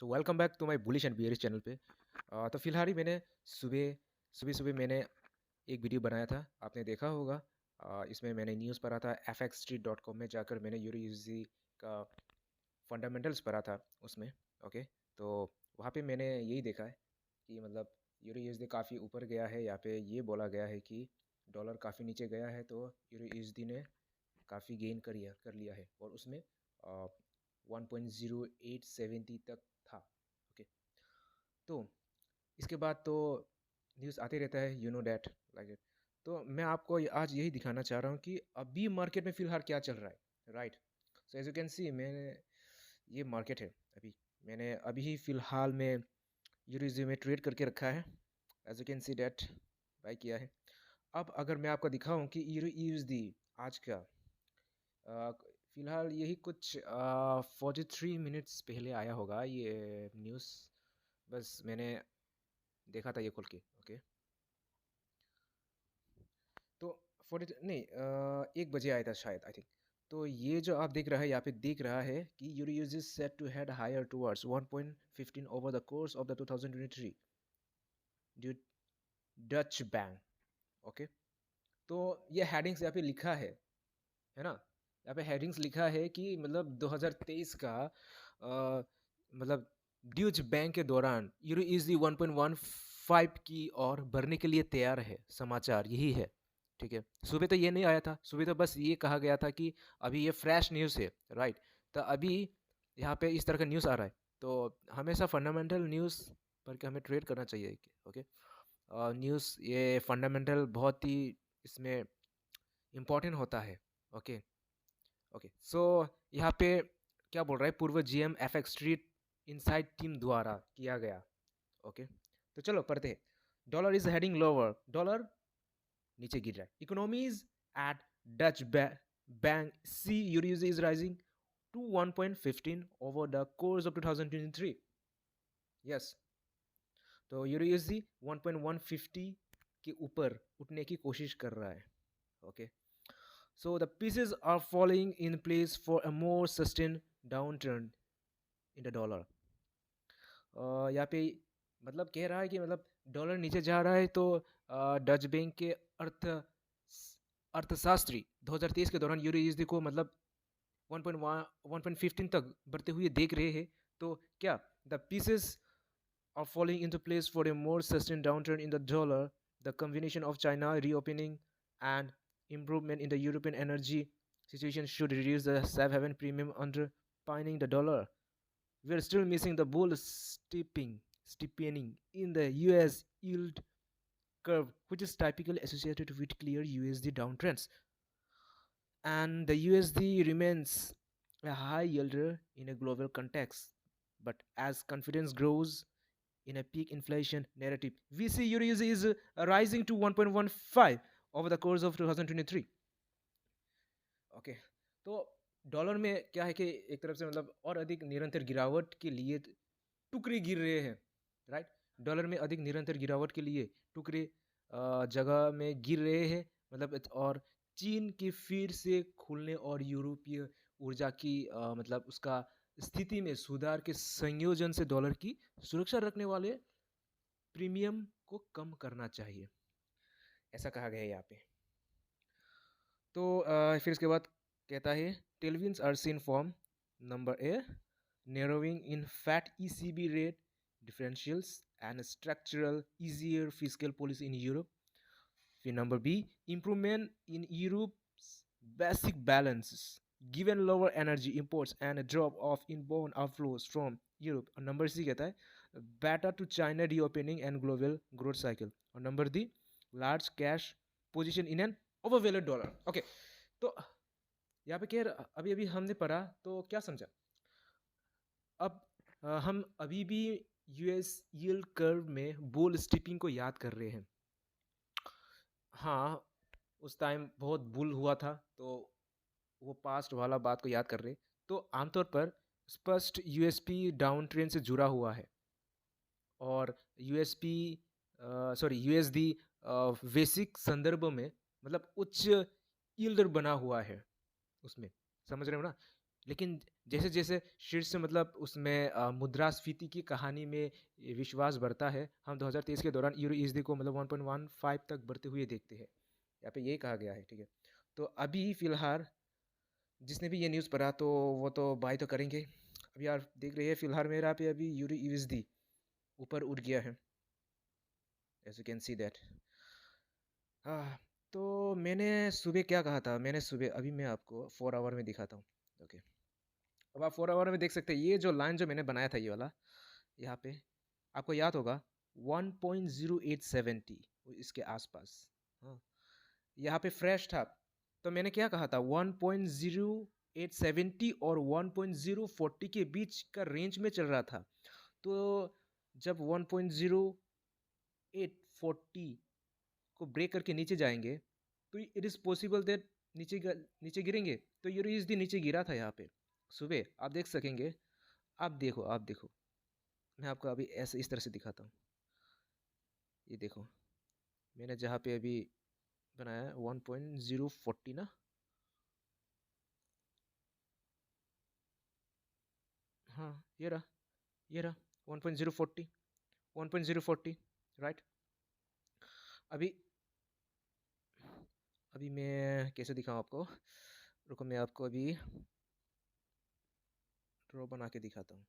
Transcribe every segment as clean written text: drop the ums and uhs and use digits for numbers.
So welcome back to my bullish and bearish channel पे। तो फिलहाल ही मैंने सुबह सुबह सुबह मैंने एक वीडियो बनाया था, आपने देखा होगा। इसमें मैंने न्यूज़ पढ़ा था, fxstreet.com में जाकर मैंने यूरो यूएसडी का फंडामेंटल्स पढ़ा था उसमें। ओके, तो वहाँ पे मैंने यही देखा है कि मतलब यूरो यूएसडी काफ़ी ऊपर गया है। यहाँ पे ये बोला गया है कि डॉलर काफ़ी नीचे गया है, तो यूरो यूएसडी ने काफ़ी गेन कर लिया है और उसमें 1.0870 तक था। ओके, तो इसके बाद तो न्यूज़ आते रहता है, you know that like it. तो मैं आपको आज यही दिखाना चाह रहा हूँ कि अभी मार्केट में फ़िलहाल क्या चल रहा है, right. So as you can see, मैंने ये मार्केट है अभी, मैंने अभी ही फ़िलहाल में यूरोज़ी में ट्रेड करके रखा है। As you can see that buy किया है। अब अगर मैं आपको दिखाऊं कि यूएसडी आज का फ़िलहाल यही कुछ 43 मिनट्स पहले आया होगा ये न्यूज़। बस मैंने देखा था ये खोल के। ओके, तो 40 नहीं 1 बजे आया था शायद, आई थिंक। तो ये जो आप देख रहा है, यहाँ पे दिख रहा है कि euro use set to head higher towards 1.15 over the course of the 2023 Deutsche bank. Okay, तो ये हेडिंग्स यहाँ पे लिखा है ना। यहाँ पे हेडिंग्स लिखा है कि मतलब 2023 का मतलब ड्यूज बैंक के दौरान यूरो ईजी 1.15 की और भरने के लिए तैयार है, समाचार यही है। ठीक है, सुबह तो ये नहीं आया था, सुबह तो बस ये कहा गया था कि अभी ये फ्रेश न्यूज़ है, राइट। तो अभी यहाँ पे इस तरह का न्यूज़ आ रहा है, तो हमेशा फंडामेंटल न्यूज़ पर के हमें ट्रेड करना चाहिए। ओके, न्यूज़ ये फंडामेंटल बहुत ही इसमें इम्पोर्टेंट होता है। ओके, ओके, सो यहाँ पे क्या बोल रहा है, पूर्व GM FX street inside team द्वारा किया गया। ओके, तो चलो पढ़ते हैं। Dollar is heading lower, dollar नीचे गिर रहा है। Economies at Deutsche bank see euros is rising to 1.15 over the course of 2023। Yes, तो यूरोजी 1.150 के ऊपर उठने की कोशिश कर रहा है। Okay, so the pieces are falling in place for a more sustained downturn in the dollar. यहाँ पे मतलब कह रहा है कि मतलब डॉलर नीचे जा रहा है, तो डच बैंक के अर्थशास्त्री 2023 के दौरान यूरो यूएसडी को मतलब 1.15 तक बढ़ते हुए देख रहे हैं। तो क्या the pieces are falling into place for a more sustained downturn in the dollar. The combination of China reopening and improvement in the European energy situation should reduce the safe haven premium underpinning the dollar. We are still missing the bull steepening in the US yield curve, which is typically associated with clear USD downtrends. And the USD remains a high yielder in a global context. But as confidence grows in a peak inflation narrative, we see euro is rising to 1.15 over the course of 2023. Okay, तो dollar में क्या है कि एक तरफ से मतलब और अधिक निरंतर गिरावट के लिए टुकड़े गिर रहे हैं, राइट। डॉलर में अधिक निरंतर गिरावट के लिए टुकड़े जगह में गिर रहे हैं, मतलब। और चीन के फिर से खुलने और यूरोपीय ऊर्जा की मतलब उसका स्थिति में सुधार के संयोजन से डॉलर की सुरक्षा रखने वाले प्रीमियम को कम करना चाहिए, ऐसा कहा गया है यहाँ पे। तो फिर इसके बाद कहता है tailwinds are seen form number a narrowing in fat ECB rate differentials and structural easier fiscal policy in Europe. Number B, improvement in Europe's basic balances given lower energy imports and a drop of inbound outflows from Europe. और number C कहता है better to China reopening and global growth cycle. और number D, large cash position in an overvalued dollar. Okay, तो यहाँ पे क्या अभी अभी हमने पढ़ा तो क्या समझा। अब हम अभी भी यूएस यील्ड कर्व में बुल स्टिपिंग को याद कर रहे हैं। हाँ, उस टाइम बहुत बुल हुआ था, तो वो पास्ट वाला बात को याद कर रहे। तो आमतौर पर स्पष्ट यूएसपी डाउन ट्रेंड से जुड़ा हुआ है और यूएसपी सॉरी यूएसडी बेसिक संदर्भ में मतलब उच्च यील्ड बना हुआ है उसमें, समझ रहे हो ना। लेकिन जैसे जैसे शीर्ष मतलब उसमें मुद्रास्फीति की कहानी में ये विश्वास बढ़ता है, हम 2023 के दौरान यूरो यूएसडी को मतलब 1.15 तक बढ़ते हुए देखते हैं। यहाँ पे यही कहा गया है, ठीक है। तो अभी फिलहाल जिसने भी ये न्यूज़ पढ़ा तो वो तो बाय तो करेंगे। अभी यार देख रहे हैं फिलहाल मेरा पे अभी यूरो यूएसडी ऊपर उठ गया है, as you can see that. हाँ, तो मैंने सुबह क्या कहा था, मैंने सुबह अभी मैं आपको 4 आवर में दिखाता हूँ। ओके, अब आप 4 आवर में देख सकते हैं ये जो लाइन जो मैंने बनाया था ये वाला, यहाँ पे आपको याद होगा 1.0870 इसके आसपास। हाँ, यहाँ पे फ्रेश था, तो मैंने क्या कहा था 1.0870 और 1.040 के बीच का रेंज में चल रहा था। तो जब 1.0840 को ब्रेक करके नीचे जाएंगे तो इट इज़ पॉसिबल दैट नीचे गिरेंगे। तो यूएसडी नीचे गिरा था यहाँ पे सुबह, आप देख सकेंगे। आप देखो, मैं आपको अभी ऐसे इस तरह से दिखाता हूँ। ये देखो, मैंने जहाँ पे अभी बनाया है 1.040 ना, हाँ ये रहा 1.040, 1.040, राइट। अभी अभी मैं कैसे दिखाऊँ आपको, रुको मैं आपको अभी ड्रॉ बना के दिखाता हूँ।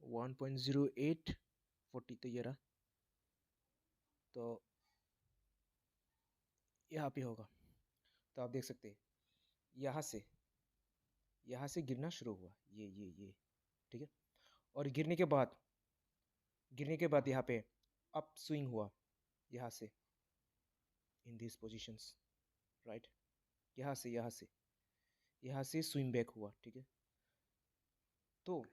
One point zero eight forty तो ये रहा, तो यहाँ पे होगा। तो आप देख सकते हैं यहाँ से गिरना शुरू हुआ, ये ठीक है। और गिरने के बाद यहाँ पे अप स्विंग हुआ यहाँ से, इन दिस पोजीशंस, राइट। यहाँ से स्विंग बैक हुआ, ठीक है। तो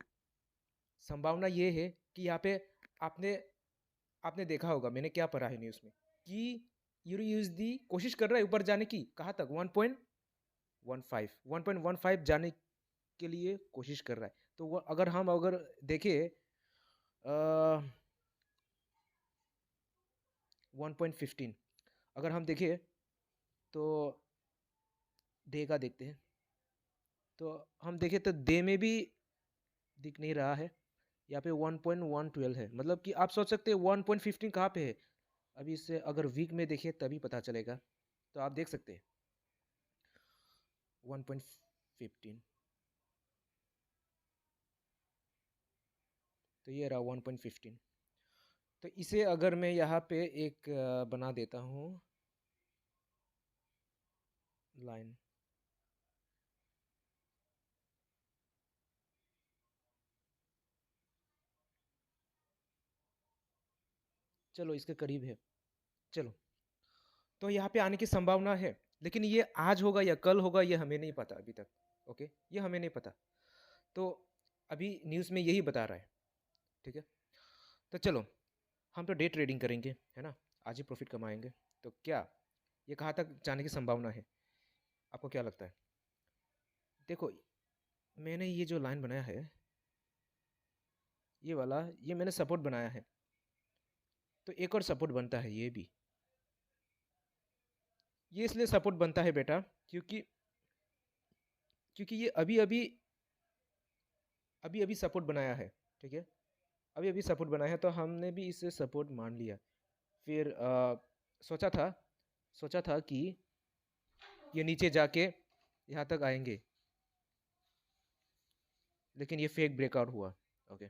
संभावना ये है कि यहाँ पे आपने आपने देखा होगा, मैंने क्या पढ़ा है न्यूज़ में कि यूरो यूएसडी कोशिश कर रहा है ऊपर जाने की, कहाँ तक 1.15 जाने के लिए कोशिश कर रहा है। तो वो अगर देखें 1.15 अगर हम देखें तो देखते हैं, तो हम देखें तो दे में भी दिख नहीं रहा है। यहाँ पे 1.112 है, मतलब कि आप सोच सकते हैं 1.15 कहाँ पे है। अभी इससे अगर वीक में देखिए तभी पता चलेगा। तो आप देख सकते हैं 1.15, तो ये रहा 1.15। तो इसे अगर मैं यहाँ पे एक बना देता हूँ लाइन, चलो इसके करीब है, चलो। तो यहाँ पे आने की संभावना है, लेकिन ये आज होगा या कल होगा ये हमें नहीं पता अभी तक। ओके, ये हमें नहीं पता। तो अभी न्यूज़ में यही बता रहा है, ठीक है। तो चलो हम तो डे ट्रेडिंग करेंगे, है ना, आज ही प्रॉफिट कमाएंगे। तो क्या ये कहाँ तक जाने की संभावना है, आपको क्या लगता है? देखो, मैंने ये जो लाइन बनाया है ये वाला, ये मैंने सपोर्ट बनाया है। तो एक और सपोर्ट बनता है ये भी, ये इसलिए सपोर्ट बनता है बेटा क्योंकि क्योंकि ये अभी अभी सपोर्ट बनाया है, ठीक है। अभी अभी सपोर्ट बनाया है तो हमने भी इसे सपोर्ट मान लिया। फिर सोचा था सोचा था कि ये नीचे जाके यहाँ तक आएंगे, लेकिन ये फेक ब्रेकआउट हुआ। ओके,